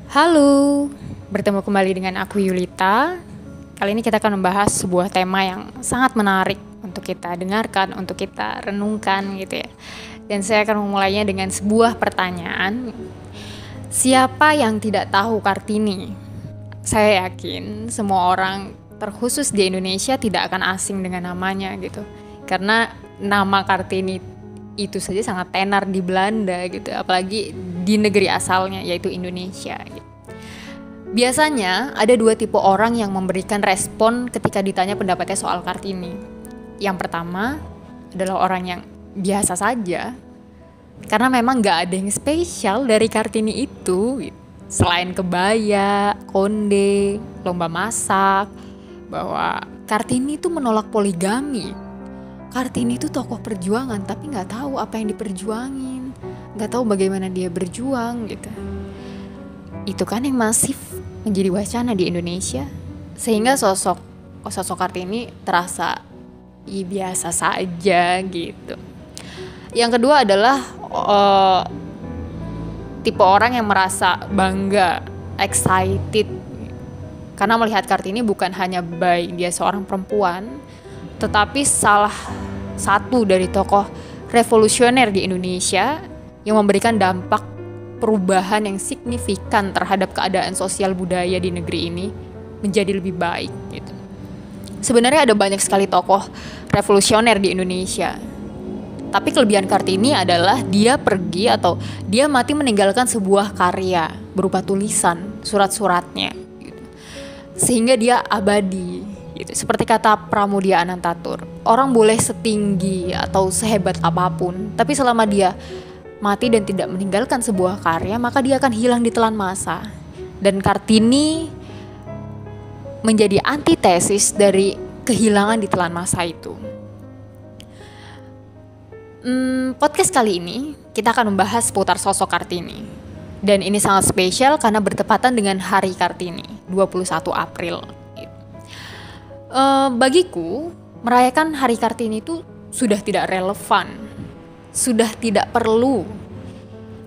Halo, bertemu kembali dengan aku Yulita. Kali ini kita akan membahas sebuah tema yang sangat menarik untuk kita dengarkan, untuk kita renungkan gitu ya. Dan saya akan memulainya dengan sebuah pertanyaan. Siapa yang tidak tahu Kartini? Saya yakin semua orang, terkhusus di Indonesia, tidak akan asing dengan namanya gitu. Karena nama Kartini itu saja sangat tenar di Belanda gitu, apalagi di negeri asalnya yaitu Indonesia gitu. Biasanya ada dua tipe orang yang memberikan respon ketika ditanya pendapatnya soal Kartini. Yang pertama adalah orang yang biasa saja, karena memang gak ada yang spesial dari Kartini itu gitu. Selain kebaya, konde, lomba masak, bahwa Kartini itu menolak poligami. Kartini itu tokoh perjuangan, tapi nggak tahu apa yang diperjuangin, nggak tahu bagaimana dia berjuang gitu. Itu kan yang masif menjadi wacana di Indonesia, sehingga sosok Kartini terasa biasa saja gitu. Yang kedua adalah tipe orang yang merasa bangga, excited, karena melihat Kartini bukan hanya by dia seorang perempuan, tetapi salah satu dari tokoh revolusioner di Indonesia yang memberikan dampak perubahan yang signifikan terhadap keadaan sosial budaya di negeri ini menjadi lebih baik gitu. Sebenarnya ada banyak sekali tokoh revolusioner di Indonesia, tapi kelebihan Kartini adalah dia pergi atau dia mati meninggalkan sebuah karya berupa tulisan, surat-suratnya gitu. Sehingga dia abadi gitu. Seperti kata Pramudia Anantatur, orang boleh setinggi atau sehebat apapun, tapi selama dia mati dan tidak meninggalkan sebuah karya, maka dia akan hilang ditelan masa. Dan Kartini menjadi antitesis dari kehilangan ditelan masa itu. Podcast kali ini kita akan membahas seputar sosok Kartini. Dan ini sangat spesial karena bertepatan dengan Hari Kartini, 21 April. Bagiku, merayakan Hari Kartini itu sudah tidak relevan, sudah tidak perlu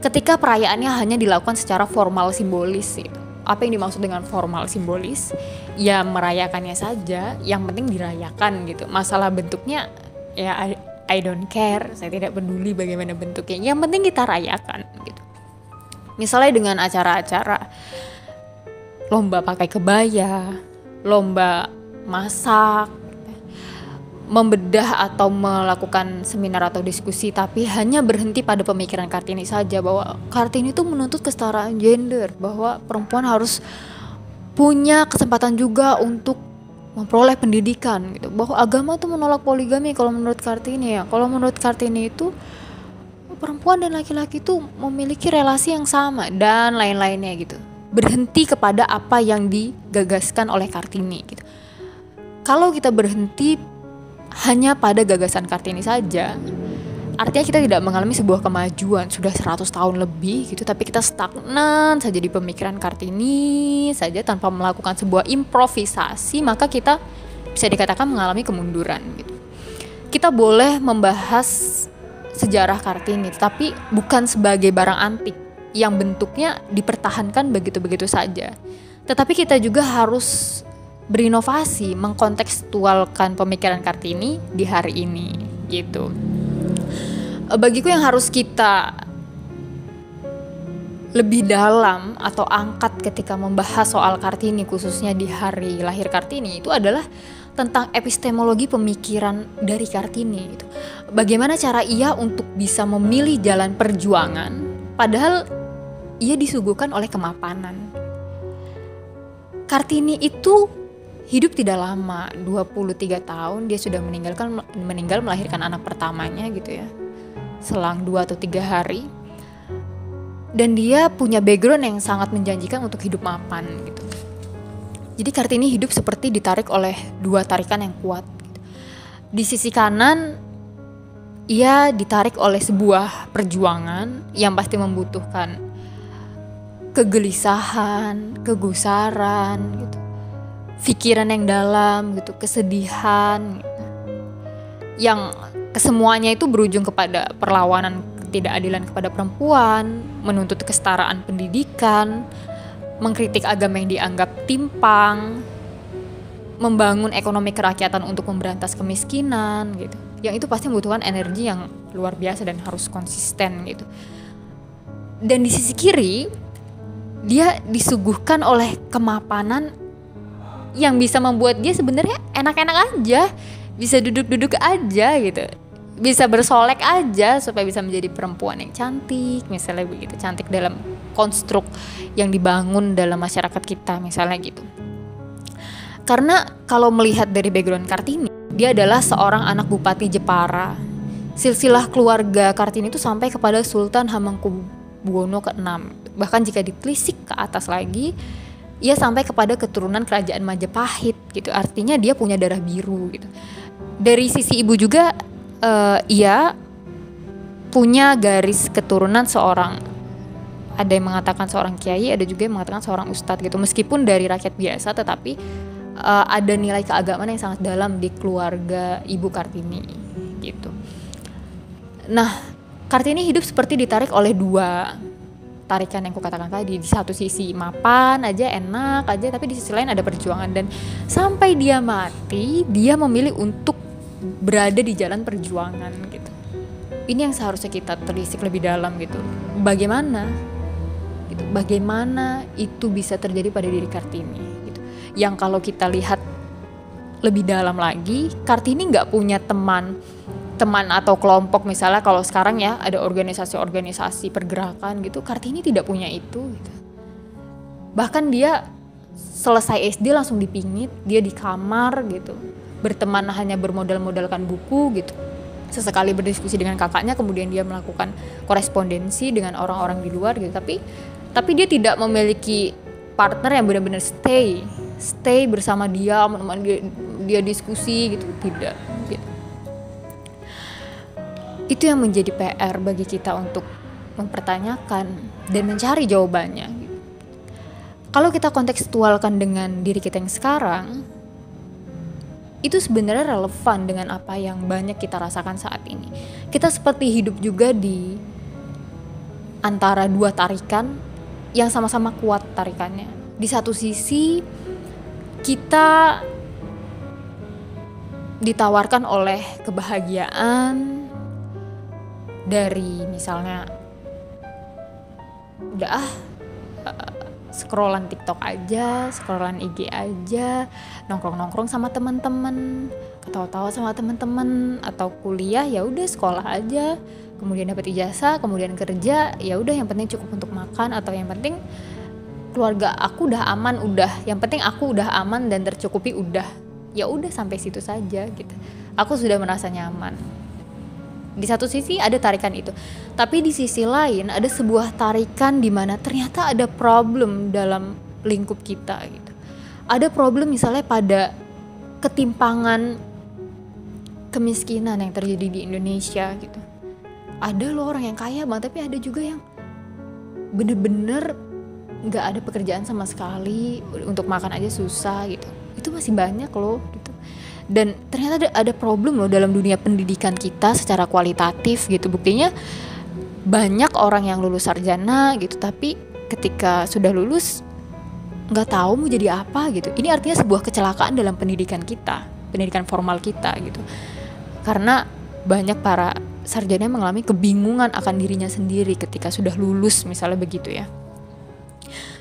ketika perayaannya hanya dilakukan secara formal simbolis gitu. Apa yang dimaksud dengan formal simbolis? Ya merayakannya saja, yang penting dirayakan gitu. Masalah bentuknya ya I don't care, saya tidak peduli bagaimana bentuknya, yang penting kita rayakan gitu. Misalnya dengan acara-acara lomba pakai kebaya, lomba masak, membedah atau melakukan seminar atau diskusi, tapi hanya berhenti pada pemikiran Kartini saja, bahwa Kartini itu menuntut kesetaraan gender, bahwa perempuan harus punya kesempatan juga untuk memperoleh pendidikan gitu, bahwa agama itu menolak poligami kalau menurut Kartini ya. Kalau menurut Kartini itu perempuan dan laki-laki itu memiliki relasi yang sama dan lain-lainnya gitu. Berhenti kepada apa yang digagaskan oleh Kartini gitu. Kalau kita berhenti hanya pada gagasan Kartini saja, artinya kita tidak mengalami sebuah kemajuan sudah 100 tahun lebih gitu, tapi kita stagnan saja di pemikiran Kartini saja tanpa melakukan sebuah improvisasi, maka kita bisa dikatakan mengalami kemunduran gitu. Kita boleh membahas sejarah Kartini, tapi bukan sebagai barang antik yang bentuknya dipertahankan begitu-begitu saja. Tetapi kita juga harus berinovasi, mengkontekstualkan pemikiran Kartini di hari ini gitu. Bagiku yang harus kita lebih dalam atau angkat ketika membahas soal Kartini, khususnya di hari lahir Kartini, itu adalah tentang epistemologi pemikiran dari Kartini gitu. Bagaimana cara ia untuk bisa memilih jalan perjuangan padahal ia disuguhkan oleh kemapanan. Kartini itu hidup tidak lama, 23 tahun dia sudah meninggal melahirkan anak pertamanya gitu ya, selang 2 atau 3 hari. Dan dia punya background yang sangat menjanjikan untuk hidup mapan gitu. Jadi Kartini hidup seperti ditarik oleh dua tarikan yang kuat gitu. Di sisi kanan ia ditarik oleh sebuah perjuangan yang pasti membutuhkan kegelisahan, kegusaran gitu, pikiran yang dalam gitu, kesedihan gitu. Yang kesemuanya itu berujung kepada perlawanan ketidakadilan kepada perempuan, menuntut kesetaraan pendidikan, mengkritik agama yang dianggap timpang, membangun ekonomi kerakyatan untuk memberantas kemiskinan gitu. Yang itu pasti membutuhkan energi yang luar biasa dan harus konsisten gitu. Dan di sisi kiri dia disuguhkan oleh kemapanan yang bisa membuat dia sebenarnya enak-enak aja, bisa duduk-duduk aja gitu, bisa bersolek aja supaya bisa menjadi perempuan yang cantik misalnya begitu, cantik dalam konstruk yang dibangun dalam masyarakat kita misalnya gitu. Karena kalau melihat dari background Kartini, dia adalah seorang anak Bupati Jepara. Silsilah keluarga Kartini itu sampai kepada Sultan Hamengkubuwono ke-6. Bahkan jika ditelisik ke atas lagi, ia sampai kepada keturunan kerajaan Majapahit gitu. Artinya dia punya darah biru gitu. Dari sisi ibu juga ia punya garis keturunan seorang, ada yang mengatakan seorang kiai, ada juga yang mengatakan seorang ustadz gitu. Meskipun dari rakyat biasa, tetapi ada nilai keagamaan yang sangat dalam di keluarga Ibu Kartini gitu. Nah, Kartini hidup seperti ditarik oleh dua tarikan yang kukatakan tadi. Di satu sisi mapan aja, enak aja, tapi di sisi lain ada perjuangan. Dan sampai dia mati, dia memilih untuk berada di jalan perjuangan gitu. Ini yang seharusnya kita telisik lebih dalam gitu. Bagaimana itu bisa terjadi pada diri Kartini gitu. Yang kalau kita lihat lebih dalam lagi, Kartini nggak punya teman atau kelompok, misalnya kalau sekarang ya ada organisasi pergerakan gitu, Kartini tidak punya itu gitu. Bahkan dia selesai SD langsung dipingit, dia di kamar gitu, berteman hanya bermodalkan buku gitu. Sesekali berdiskusi dengan kakaknya, kemudian dia melakukan korespondensi dengan orang-orang di luar gitu. Tapi dia tidak memiliki partner yang benar-benar stay bersama dia, menemani dia diskusi gitu, tidak gitu. Itu yang menjadi PR bagi kita untuk mempertanyakan dan mencari jawabannya gitu. Kalau kita kontekstualkan dengan diri kita yang sekarang, itu sebenarnya relevan dengan apa yang banyak kita rasakan saat ini. Kita seperti hidup juga di antara dua tarikan yang sama-sama kuat tarikannya. Di satu sisi kita ditawarkan oleh kebahagiaan dari misalnya udah scrollan TikTok aja, scrollan IG aja, nongkrong sama teman-teman, ketawa-tawa sama teman-teman, atau kuliah ya udah sekolah aja, kemudian dapat ijazah, kemudian kerja, ya udah yang penting cukup untuk makan, atau yang penting keluarga aku udah aman, yang penting aku udah aman dan tercukupi, ya udah sampai situ saja gitu. Aku sudah merasa nyaman. Di satu sisi ada tarikan itu, tapi di sisi lain ada sebuah tarikan di mana ternyata ada problem dalam lingkup kita gitu. Ada problem misalnya pada ketimpangan kemiskinan yang terjadi di Indonesia gitu. Ada loh orang yang kaya banget, tapi ada juga yang bener-bener nggak ada pekerjaan sama sekali, untuk makan aja susah gitu. Itu masih banyak loh gitu. Dan ternyata ada problem loh dalam dunia pendidikan kita secara kualitatif gitu. Buktinya banyak orang yang lulus sarjana gitu, tapi ketika sudah lulus nggak tahu mau jadi apa gitu. Ini artinya sebuah kecelakaan dalam pendidikan kita, pendidikan formal kita gitu. Karena banyak para sarjana yang mengalami kebingungan akan dirinya sendiri ketika sudah lulus misalnya begitu ya.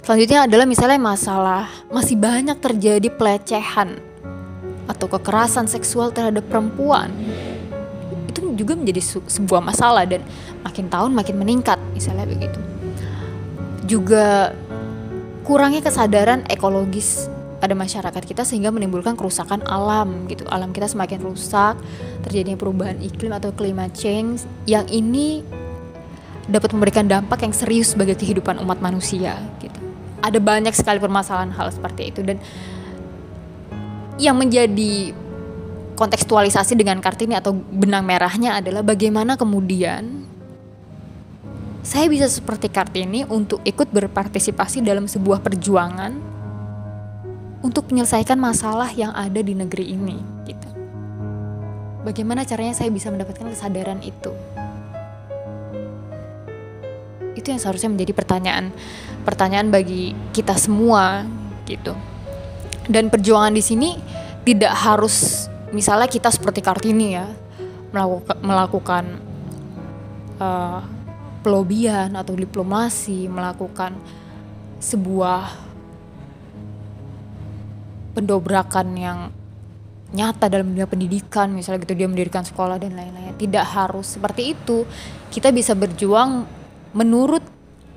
Selanjutnya adalah misalnya masalah masih banyak terjadi pelecehan atau kekerasan seksual terhadap perempuan. Itu juga menjadi sebuah masalah dan makin tahun makin meningkat misalnya begitu. Juga kurangnya kesadaran ekologis pada masyarakat kita sehingga menimbulkan kerusakan alam gitu. Alam kita semakin rusak, terjadinya perubahan iklim atau climate change yang ini dapat memberikan dampak yang serius bagi kehidupan umat manusia gitu. Ada banyak sekali permasalahan hal seperti itu, dan yang menjadi kontekstualisasi dengan Kartini atau benang merahnya adalah bagaimana kemudian saya bisa seperti Kartini untuk ikut berpartisipasi dalam sebuah perjuangan untuk menyelesaikan masalah yang ada di negeri ini gitu. Bagaimana caranya saya bisa mendapatkan kesadaran itu? Itu yang seharusnya menjadi pertanyaan bagi kita semua gitu. Dan perjuangan di sini tidak harus misalnya kita seperti Kartini ya, melakukan pelobian atau diplomasi, melakukan sebuah pendobrakan yang nyata dalam dunia pendidikan, misalnya gitu, dia mendirikan sekolah dan lain-lain. Tidak harus seperti itu. Kita bisa berjuang menurut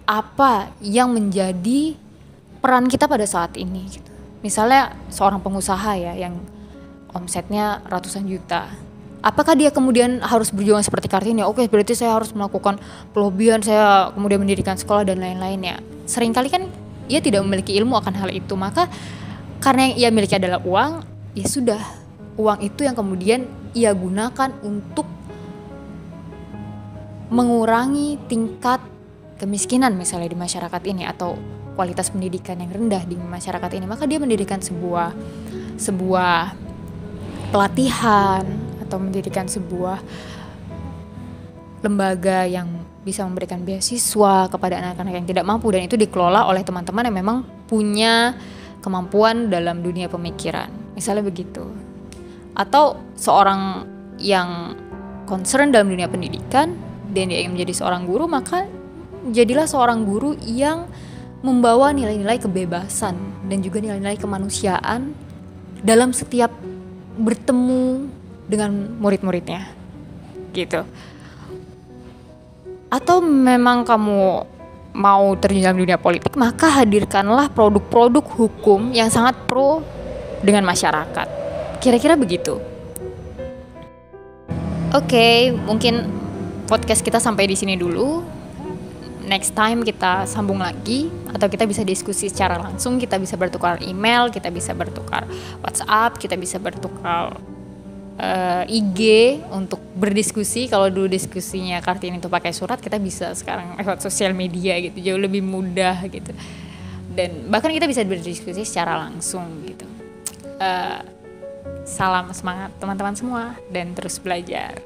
apa yang menjadi peran kita pada saat ini gitu. Misalnya seorang pengusaha ya yang omsetnya ratusan juta, apakah dia kemudian harus berjuang seperti Kartini? Oke, berarti saya harus melakukan pelobian, saya kemudian mendirikan sekolah dan lain-lainnya. Seringkali kan ia tidak memiliki ilmu akan hal itu, maka karena yang ia miliki adalah uang, ya sudah, uang itu yang kemudian ia gunakan untuk mengurangi tingkat kemiskinan misalnya di masyarakat ini, atau kualitas pendidikan yang rendah di masyarakat ini. Maka dia mendirikan sebuah pelatihan atau mendirikan sebuah lembaga yang bisa memberikan beasiswa kepada anak-anak yang tidak mampu, dan itu dikelola oleh teman-teman yang memang punya kemampuan dalam dunia pemikiran, misalnya begitu. Atau seorang yang concern dalam dunia pendidikan dan dia ingin menjadi seorang guru, maka jadilah seorang guru yang membawa nilai-nilai kebebasan dan juga nilai-nilai kemanusiaan dalam setiap bertemu dengan murid-muridnya gitu. Atau memang kamu mau terjun dalam dunia politik, maka hadirkanlah produk-produk hukum yang sangat pro dengan masyarakat. Kira-kira begitu. Oke, mungkin podcast kita sampai di sini dulu. Next time kita sambung lagi, atau kita bisa diskusi secara langsung. Kita bisa bertukar email, kita bisa bertukar WhatsApp, kita bisa bertukar IG untuk berdiskusi. Kalau dulu diskusinya Kartini itu pakai surat, kita bisa sekarang lewat sosial media gitu, jauh lebih mudah gitu. Dan bahkan kita bisa berdiskusi secara langsung gitu. Salam semangat teman-teman semua, dan terus belajar.